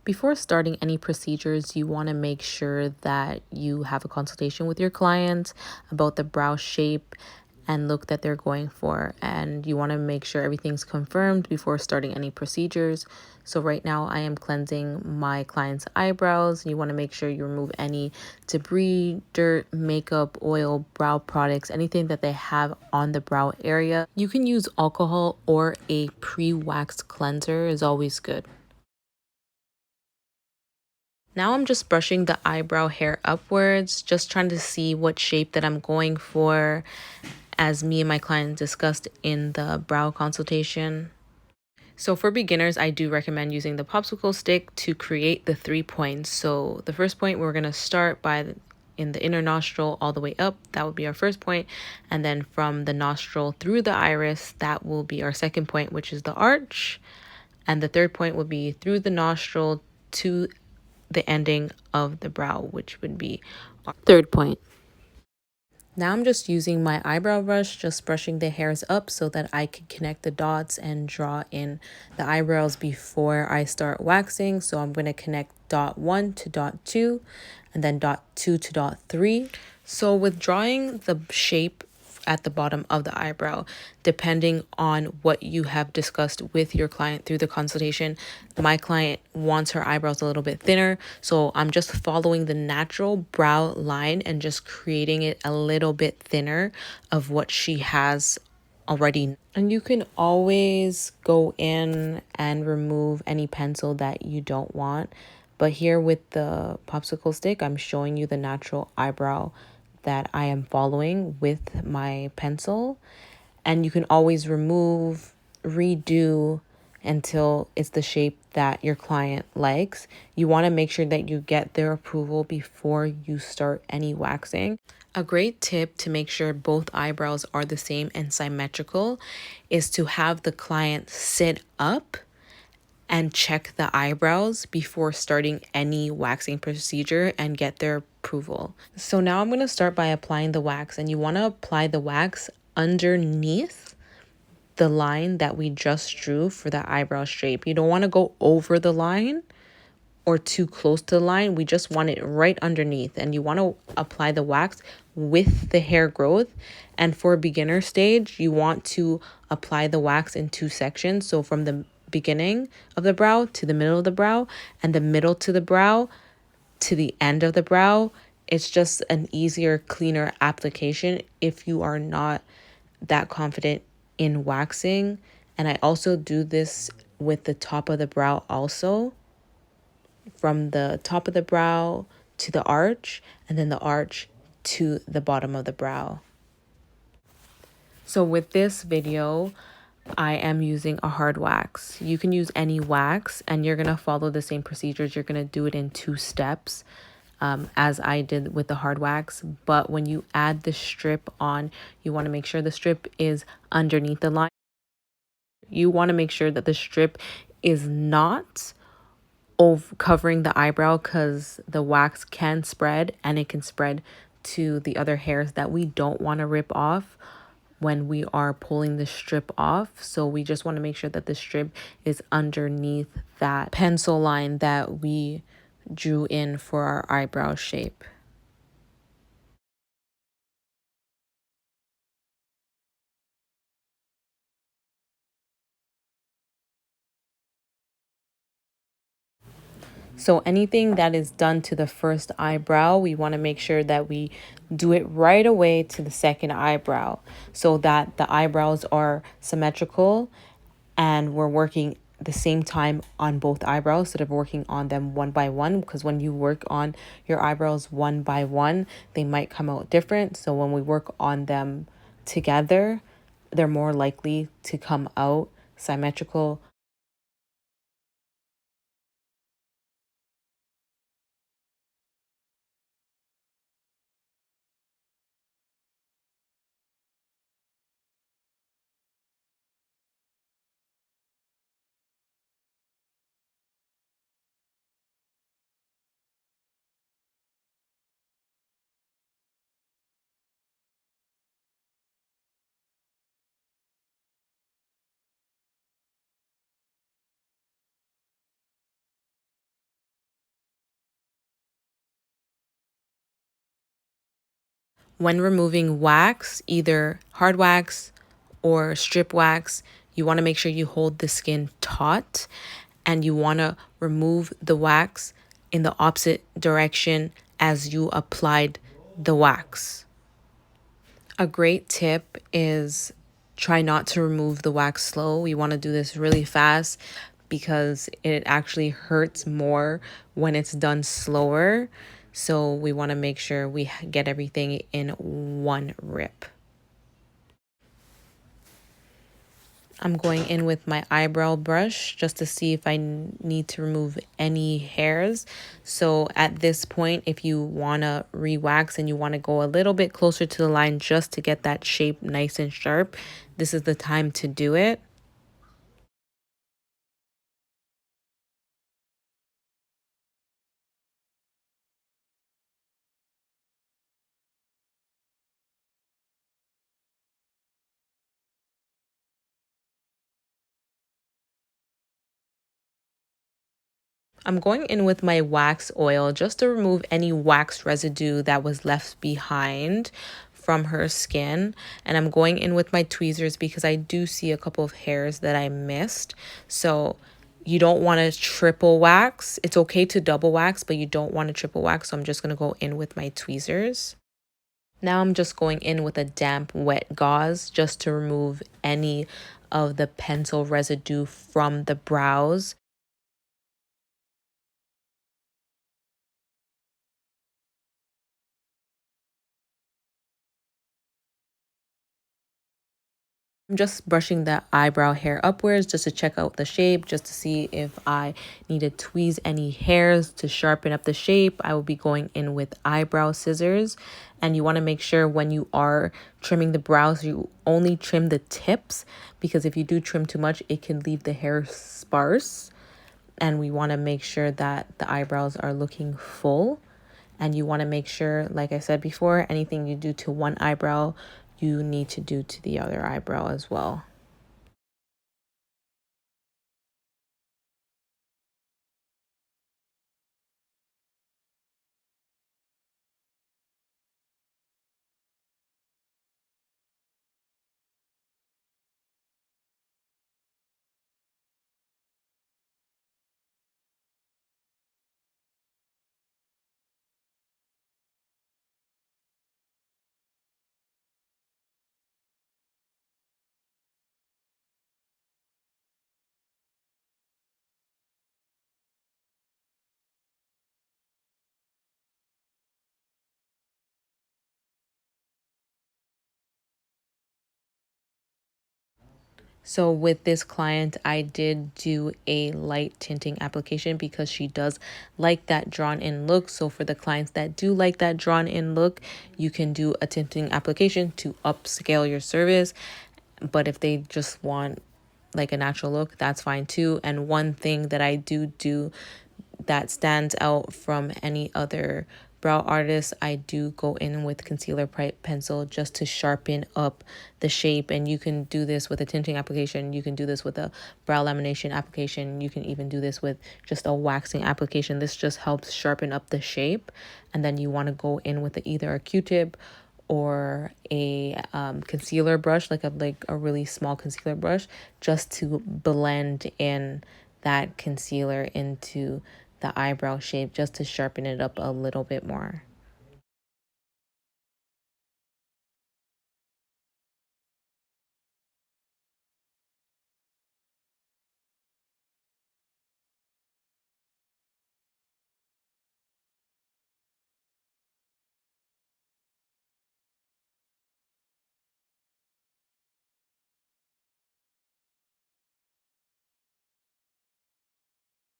Before starting any procedures, you want to make sure that you have a consultation with your client about the brow shape and look that they're going for. And you want to make sure everything's confirmed before starting any procedures. So right now I am cleansing my client's eyebrows. You want to make sure you remove any debris, dirt, makeup, oil, brow products, anything that they have on the brow area. You can use alcohol or a pre-waxed cleanser is always good. Now I'm just brushing the eyebrow hair upwards, just trying to see what shape that I'm going for, as me and my client discussed in the brow consultation. So for beginners, I do recommend using the popsicle stick to create the 3 points. So the first point, we're going to start in the inner nostril all the way up. That would be our first point. And then from the nostril through the iris, that will be our second point, which is the arch. And the third point would be through the nostril to the ending of the brow, which would be our third point. Now I'm just using my eyebrow brush, just brushing the hairs up so that I can connect the dots and draw in the eyebrows before I start waxing. So I'm going to connect dot 1 to dot 2 and then dot 2 to dot 3. So with drawing the shape at the bottom of the eyebrow, depending on what you have discussed with your client through the consultation, my client wants her eyebrows a little bit thinner, so I'm just following the natural brow line and just creating it a little bit thinner of what she has already. And you can always go in and remove any pencil that you don't want, but here with the popsicle stick, I'm showing you the natural eyebrow that I am following with my pencil. And you can always remove, redo until it's the shape that your client likes. You want to make sure that you get their approval before you start any waxing. A great tip to make sure both eyebrows are the same and symmetrical is to have the client sit up and check the eyebrows before starting any waxing procedure and get their approval. So now I'm going to start by applying the wax, and you want to apply the wax underneath the line that we just drew for the eyebrow shape. You don't want to go over the line or too close to the line. We just want it right underneath, and you want to apply the wax with the hair growth. And for beginner stage, you want to apply the wax in 2 sections. So from the beginning of the brow to the middle of the brow, and the middle to the brow to the end of the brow. It's just an easier, cleaner application if you are not that confident in waxing. And I also do this with the top of the brow also, from the top of the brow to the arch, and then the arch to the bottom of the brow. So with this video, I am using a hard wax. You can use any wax, and you're going to follow the same procedures. You're going to do it in 2 steps, as I did with the hard wax. But when you add the strip on, you want to make sure the strip is underneath the line. You want to make sure that the strip is not over covering the eyebrow, because the wax can spread, and it can spread to the other hairs that we don't want to rip off when we are pulling the strip off. So we just want to make sure that the strip is underneath that pencil line that we drew in for our eyebrow shape. So anything that is done to the first eyebrow, we want to make sure that we do it right away to the second eyebrow, so that the eyebrows are symmetrical and we're working the same time on both eyebrows instead of working on them one by one. Because when you work on your eyebrows one by one, they might come out different. So when we work on them together, they're more likely to come out symmetrical. When removing wax, either hard wax or strip wax, you want to make sure you hold the skin taut, and you want to remove the wax in the opposite direction as you applied the wax. A great tip is try not to remove the wax slow. We want to do this really fast because it actually hurts more when it's done slower. So we want to make sure we get everything in one rip. I'm going in with my eyebrow brush just to see if I need to remove any hairs. So at this point, if you want to re-wax and you want to go a little bit closer to the line just to get that shape nice and sharp, this is the time to do it. I'm going in with my wax oil just to remove any wax residue that was left behind from her skin. And I'm going in with my tweezers because I do see a couple of hairs that I missed. So you don't want to triple wax. It's okay to double wax, but you don't want to triple wax. So I'm just going to go in with my tweezers. Now I'm just going in with a damp, wet gauze just to remove any of the pencil residue from the brows. I'm just brushing the eyebrow hair upwards just to check out the shape, just to see if I need to tweeze any hairs to sharpen up the shape. I will be going in with eyebrow scissors, and you want to make sure when you are trimming the brows, you only trim the tips, because if you do trim too much, it can leave the hair sparse. And we want to make sure that the eyebrows are looking full. And you want to make sure, like I said before, anything you do to one eyebrow, you need to do to the other eyebrow as well. So with this client, I did do a light tinting application because she does like that drawn in look. So for the clients that do like that drawn in look, you can do a tinting application to upscale your service. But if they just want like a natural look, that's fine too. And one thing that I do that stands out from any other brow artist, I do go in with concealer pencil just to sharpen up the shape. And you can do this with a tinting application, you can do this with a brow lamination application, you can even do this with just a waxing application. This just helps sharpen up the shape. And then you want to go in with either a Q-tip or a concealer brush, like a really small concealer brush, just to blend in that concealer into the eyebrow shape, just to sharpen it up a little bit more.